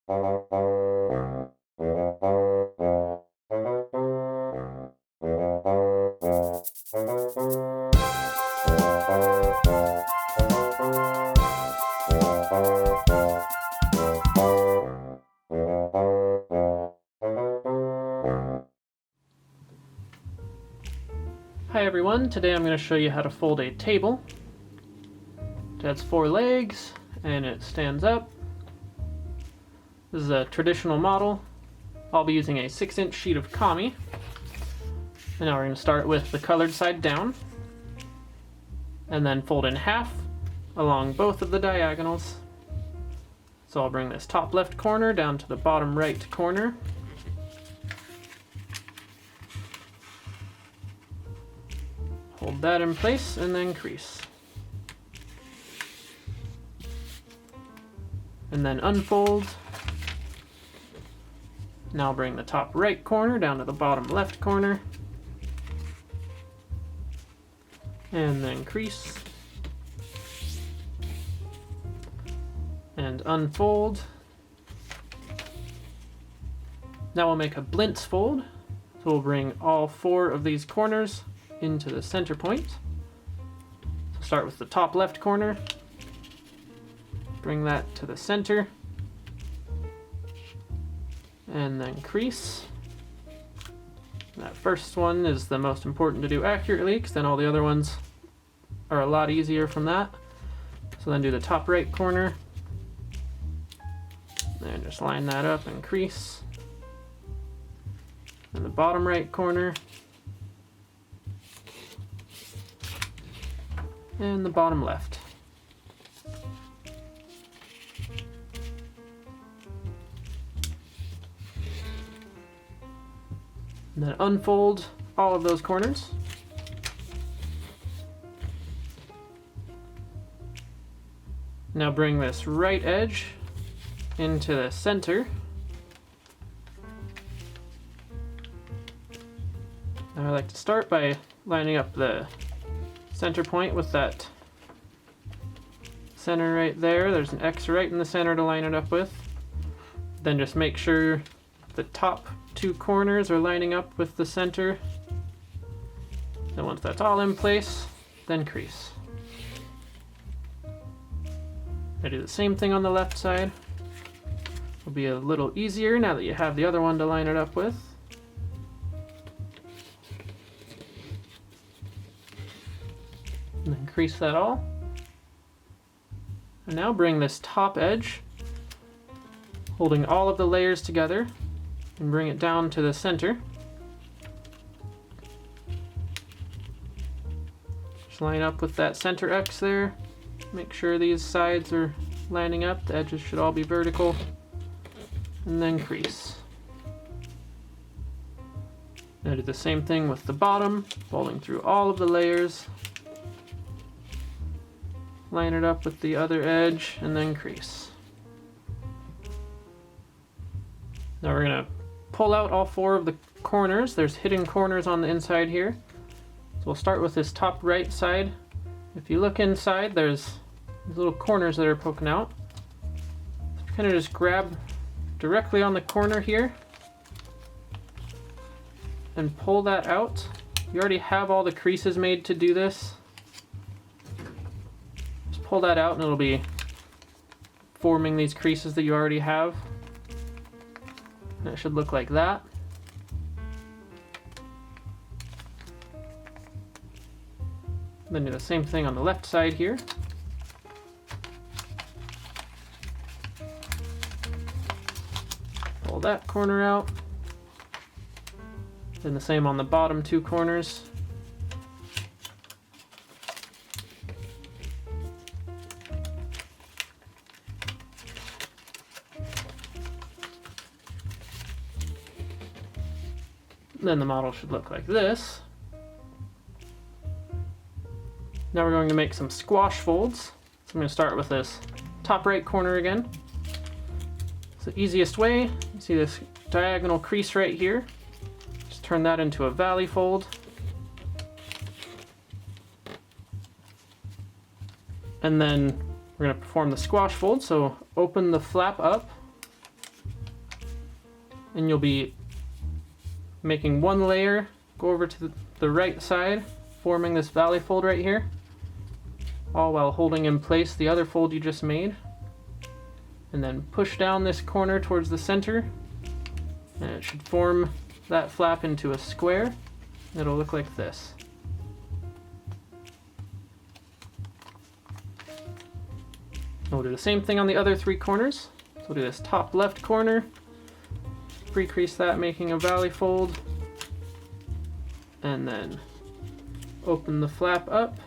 Hi everyone, today I'm going to show you how to fold a table. It has 4 legs and it stands up. This is a traditional model. I'll be using a 6-inch sheet of kami. And now we're going to start with the colored side down and then fold in half along both of the diagonals. So I'll bring this top left corner down to the bottom right corner. Hold that in place and then crease. And then unfold. Now bring the top right corner down to the bottom left corner. And then crease. And unfold. Now we'll make a Blintz fold. So we'll bring all 4 of these corners into the center point. So start with the top left corner, bring that to the center, and then crease. That first one is the most important to do accurately, because then all the other ones are a lot easier from that. So then do the top right corner, and just line that up and crease. And the bottom right corner, and the bottom left. And then unfold all of those corners. Now bring this right edge into the center. Now I like to start by lining up the center point with that center right there. There's an X right in the center to line it up with. Then just make sure the top 2 corners are lining up with the center. Then once that's all in place, then crease. I do the same thing on the left side. It'll be a little easier now that you have the other one to line it up with. And then crease that all. And now bring this top edge, holding all of the layers together, and bring it down to the center. Just line up with that center X there. Make sure these sides are lining up. The edges should all be vertical. And then crease. Now do the same thing with the bottom, folding through all of the layers. Line it up with the other edge and then crease. Now we're going to pull out all 4 of the corners. There's hidden corners on the inside here. So we'll start with this top right side. If you look inside, there's these little corners that are poking out. So kind of just grab directly on the corner here and pull that out. You already have all the creases made to do this. Pull that out and it'll be forming these creases that you already have. And it should look like that. Then do the same thing on the left side here. Pull that corner out. Then the same on the bottom 2 corners. Then the model should look like this. Now we're going to make some squash folds. So I'm going to start with this top right corner again. It's the easiest way. You see this diagonal crease right here. Just turn that into a valley fold. And then we're going to perform the squash fold. So open the flap up and you'll be making one layer, go over to the right side, forming this valley fold right here, all while holding in place the other fold you just made. And then push down this corner towards the center, and it should form that flap into a square. It'll look like this. We'll do the same thing on the other three corners. So we'll do this top left corner, pre-crease that, making a valley fold, and then open the flap up.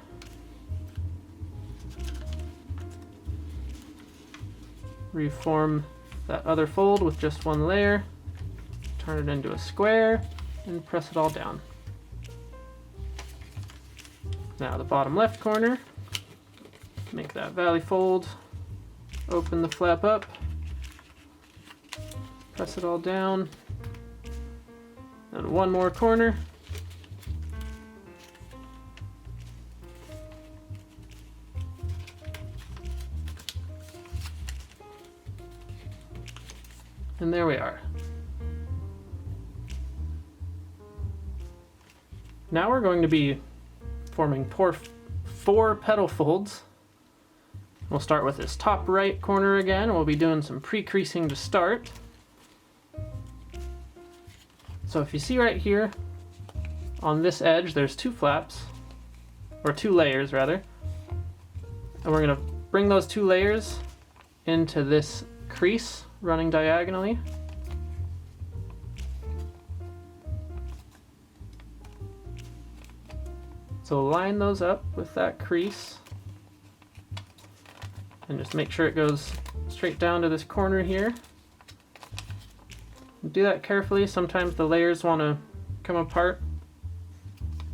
Reform that other fold with just one layer, turn it into a square, and press it all down. Now the bottom left corner, make that valley fold, open the flap up, press it all down, and one more corner. And there we are. Now we're going to be forming four petal folds. We'll start with this top right corner again. We'll be doing some pre-creasing to start. So if you see right here, on this edge, there's two flaps, or two layers rather. And we're gonna bring those two layers into this crease running diagonally. So line those up with that crease and just make sure it goes straight down to this corner here. Do that carefully. Sometimes the layers want to come apart.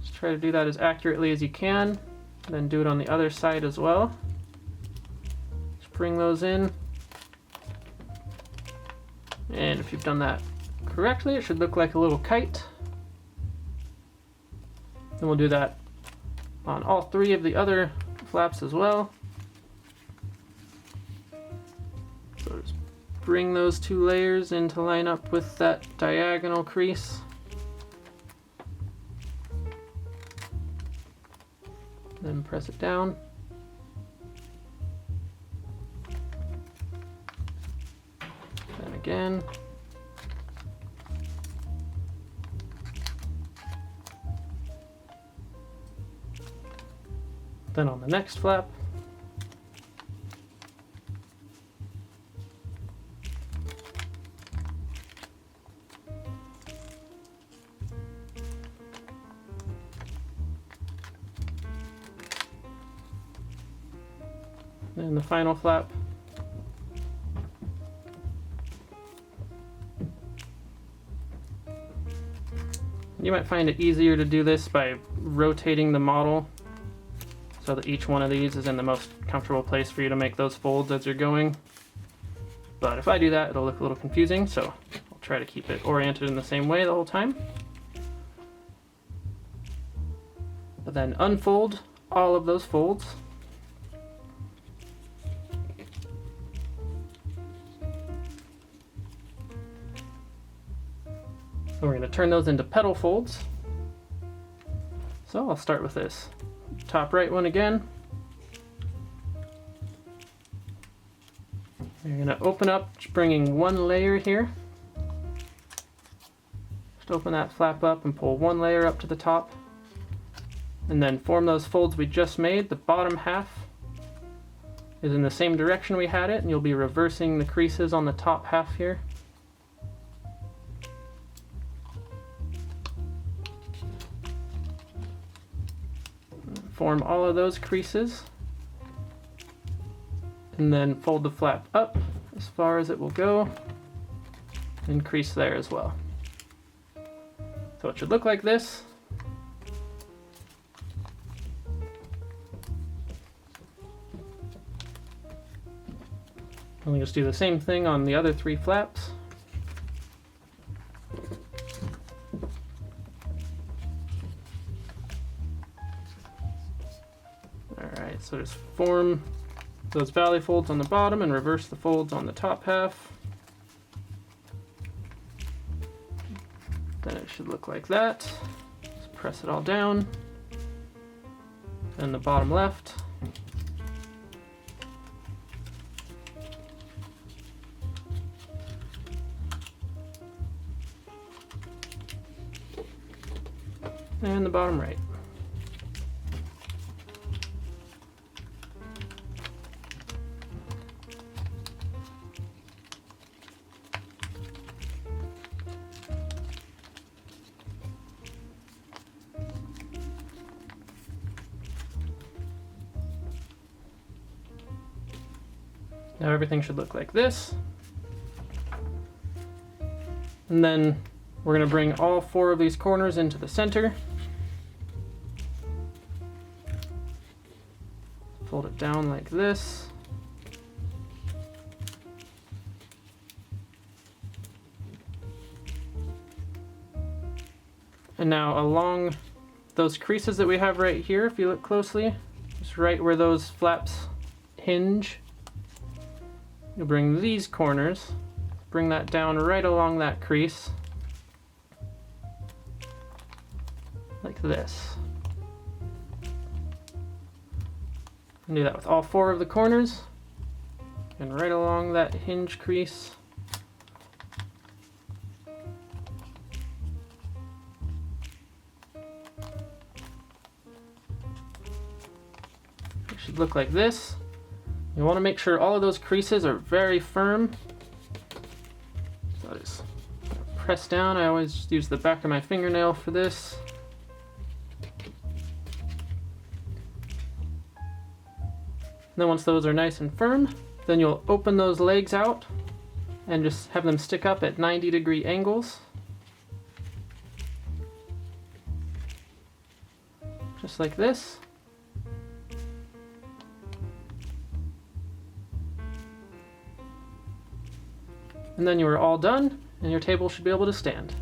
Just try to do that as accurately as you can. Then do it on the other side as well. Just bring those in. And if you've done that correctly, it should look like a little kite. Then we'll do that on all three of the other flaps as well. So just bring those two layers in to line up with that diagonal crease. Then press it down. Then again. Then on the next flap. And the final flap. You might find it easier to do this by rotating the model so that each one of these is in the most comfortable place for you to make those folds as you're going. But if I do that, it'll look a little confusing, so I'll try to keep it oriented in the same way the whole time. But then unfold all of those folds. So we're going to turn those into petal folds. So I'll start with this top right one again. You're going to open up, just bringing one layer here. Just open that flap up and pull one layer up to the top. And then form those folds we just made. The bottom half is in the same direction we had it, and you'll be reversing the creases on the top half here. Form all of those creases, and then fold the flap up as far as it will go, and crease there as well. So it should look like this. And we just do the same thing on the other three flaps. Alright, so just form those valley folds on the bottom and reverse the folds on the top half. Then it should look like that. Just press it all down. And the bottom left. And the bottom right. Now everything should look like this. And then we're going to bring all 4 of these corners into the center. Fold it down like this. And now along those creases that we have right here, if you look closely, just right where those flaps hinge, you'll bring these corners, bring that down right along that crease, like this. And do that with all 4 of the corners, and right along that hinge crease. It should look like this. You want to make sure all of those creases are very firm. So I just press down. I always use the back of my fingernail for this. And then once those are nice and firm, then you'll open those legs out and just have them stick up at 90-degree angles. Just like this. And then you are all done, and your table should be able to stand.